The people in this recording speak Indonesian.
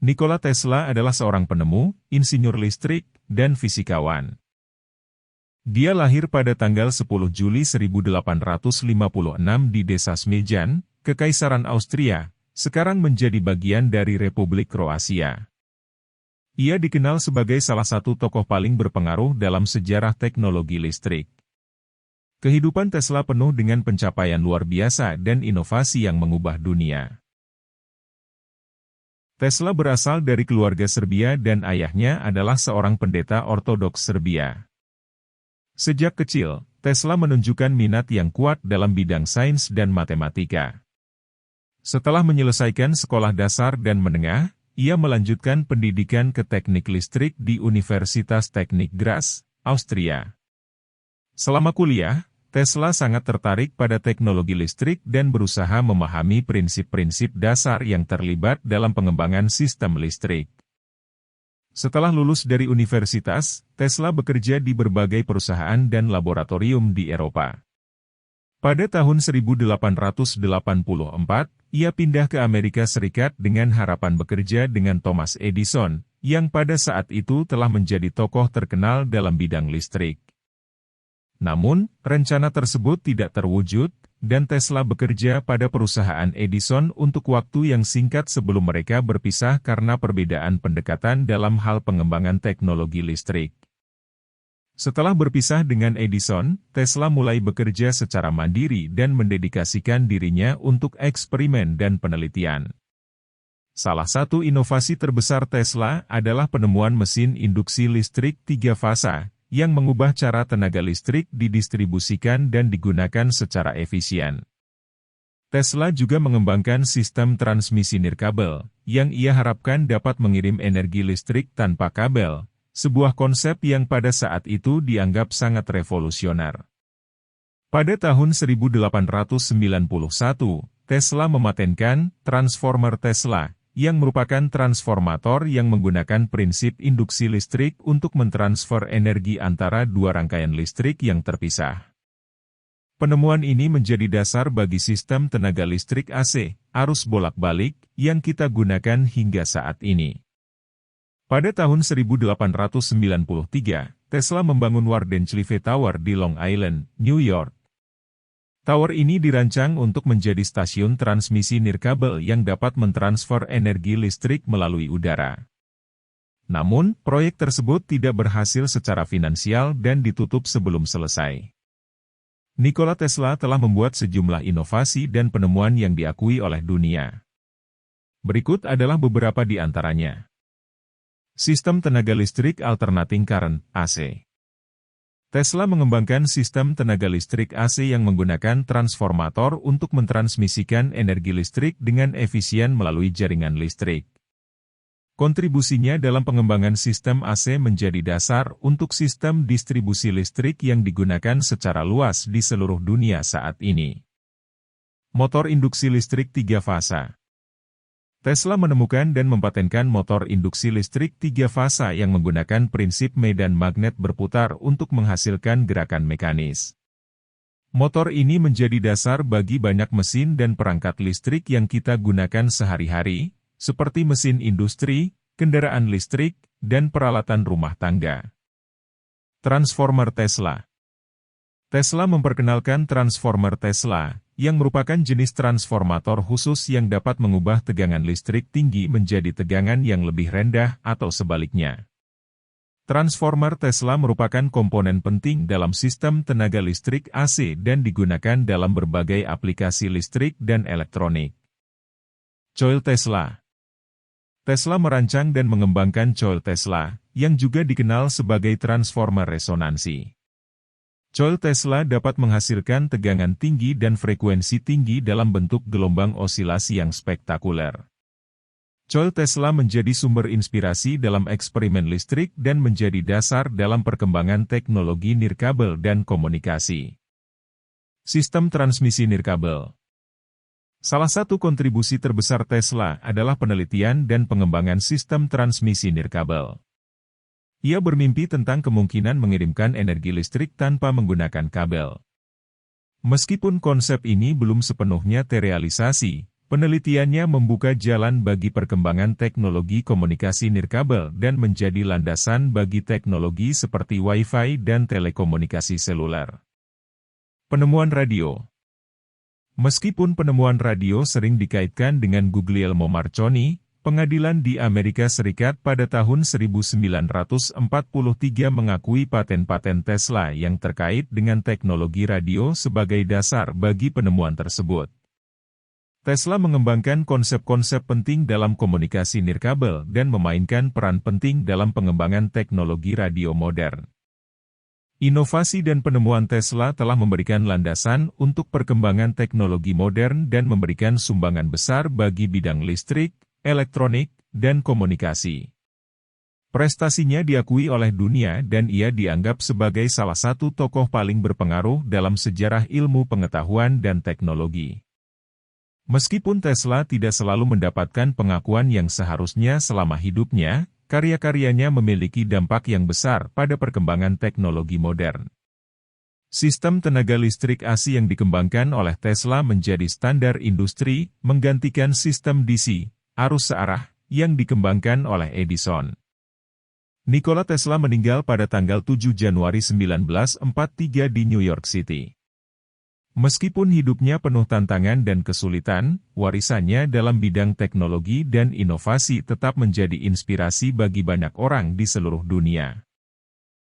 Nikola Tesla adalah seorang penemu, insinyur listrik, dan fisikawan. Dia lahir pada tanggal 10 Juli 1856 di desa Smejan, Kekaisaran Austria, sekarang menjadi bagian dari Republik Kroasia. Ia dikenal sebagai salah satu tokoh paling berpengaruh dalam sejarah teknologi listrik. Kehidupan Tesla penuh dengan pencapaian luar biasa dan inovasi yang mengubah dunia. Tesla berasal dari keluarga Serbia dan ayahnya adalah seorang pendeta Ortodoks Serbia. Sejak kecil, Tesla menunjukkan minat yang kuat dalam bidang sains dan matematika. Setelah menyelesaikan sekolah dasar dan menengah, ia melanjutkan pendidikan ke teknik listrik di Universitas Teknik Graz, Austria. Selama kuliah, Tesla sangat tertarik pada teknologi listrik dan berusaha memahami prinsip-prinsip dasar yang terlibat dalam pengembangan sistem listrik. Setelah lulus dari universitas, Tesla bekerja di berbagai perusahaan dan laboratorium di Eropa. Pada tahun 1884, ia pindah ke Amerika Serikat dengan harapan bekerja dengan Thomas Edison, yang pada saat itu telah menjadi tokoh terkenal dalam bidang listrik. Namun, rencana tersebut tidak terwujud, dan Tesla bekerja pada perusahaan Edison untuk waktu yang singkat sebelum mereka berpisah karena perbedaan pendekatan dalam hal pengembangan teknologi listrik. Setelah berpisah dengan Edison, Tesla mulai bekerja secara mandiri dan mendedikasikan dirinya untuk eksperimen dan penelitian. Salah satu inovasi terbesar Tesla adalah penemuan mesin induksi listrik 3 fasa, yang mengubah cara tenaga listrik didistribusikan dan digunakan secara efisien. Tesla juga mengembangkan sistem transmisi nirkabel, yang ia harapkan dapat mengirim energi listrik tanpa kabel, sebuah konsep yang pada saat itu dianggap sangat revolusioner. Pada tahun 1891, Tesla mematenkan transformer Tesla, yang merupakan transformator yang menggunakan prinsip induksi listrik untuk mentransfer energi antara dua rangkaian listrik yang terpisah. Penemuan ini menjadi dasar bagi sistem tenaga listrik AC, arus bolak-balik, yang kita gunakan hingga saat ini. Pada tahun 1893, Tesla membangun Wardenclyffe Tower di Long Island, New York. Tower ini dirancang untuk menjadi stasiun transmisi nirkabel yang dapat mentransfer energi listrik melalui udara. Namun, proyek tersebut tidak berhasil secara finansial dan ditutup sebelum selesai. Nikola Tesla telah membuat sejumlah inovasi dan penemuan yang diakui oleh dunia. Berikut adalah beberapa di antaranya. Sistem tenaga listrik alternating current, AC. Tesla mengembangkan sistem tenaga listrik AC yang menggunakan transformator untuk mentransmisikan energi listrik dengan efisien melalui jaringan listrik. Kontribusinya dalam pengembangan sistem AC menjadi dasar untuk sistem distribusi listrik yang digunakan secara luas di seluruh dunia saat ini. Motor induksi listrik 3 fasa. Tesla menemukan dan mempatenkan motor induksi listrik 3 fasa yang menggunakan prinsip medan magnet berputar untuk menghasilkan gerakan mekanis. Motor ini menjadi dasar bagi banyak mesin dan perangkat listrik yang kita gunakan sehari-hari, seperti mesin industri, kendaraan listrik, dan peralatan rumah tangga. Transformer Tesla. Tesla memperkenalkan transformer Tesla, yang merupakan jenis transformator khusus yang dapat mengubah tegangan listrik tinggi menjadi tegangan yang lebih rendah atau sebaliknya. Transformer Tesla merupakan komponen penting dalam sistem tenaga listrik AC dan digunakan dalam berbagai aplikasi listrik dan elektronik. Coil Tesla. Tesla merancang dan mengembangkan coil Tesla, yang juga dikenal sebagai transformer resonansi. Coil Tesla dapat menghasilkan tegangan tinggi dan frekuensi tinggi dalam bentuk gelombang osilasi yang spektakuler. Coil Tesla menjadi sumber inspirasi dalam eksperimen listrik dan menjadi dasar dalam perkembangan teknologi nirkabel dan komunikasi. Sistem transmisi nirkabel. Salah satu kontribusi terbesar Tesla adalah penelitian dan pengembangan sistem transmisi nirkabel. Ia bermimpi tentang kemungkinan mengirimkan energi listrik tanpa menggunakan kabel. Meskipun konsep ini belum sepenuhnya terrealisasi, Penelitiannya membuka jalan bagi perkembangan teknologi komunikasi nirkabel dan menjadi landasan bagi teknologi seperti Wi-Fi dan telekomunikasi seluler. Penemuan radio. Meskipun penemuan radio sering dikaitkan dengan Guglielmo Marconi, pengadilan di Amerika Serikat pada tahun 1943 mengakui paten-paten Tesla yang terkait dengan teknologi radio sebagai dasar bagi penemuan tersebut. Tesla mengembangkan konsep-konsep penting dalam komunikasi nirkabel dan memainkan peran penting dalam pengembangan teknologi radio modern. Inovasi dan penemuan Tesla telah memberikan landasan untuk perkembangan teknologi modern dan memberikan sumbangan besar bagi bidang listrik, elektronik, dan komunikasi. Prestasinya diakui oleh dunia dan ia dianggap sebagai salah satu tokoh paling berpengaruh dalam sejarah ilmu pengetahuan dan teknologi. Meskipun Tesla tidak selalu mendapatkan pengakuan yang seharusnya selama hidupnya, karya-karyanya memiliki dampak yang besar pada perkembangan teknologi modern. Sistem tenaga listrik AC yang dikembangkan oleh Tesla menjadi standar industri, menggantikan sistem DC, arus searah, yang dikembangkan oleh Edison. Nikola Tesla meninggal pada tanggal 7 Januari 1943 di New York City. Meskipun hidupnya penuh tantangan dan kesulitan, warisannya dalam bidang teknologi dan inovasi tetap menjadi inspirasi bagi banyak orang di seluruh dunia.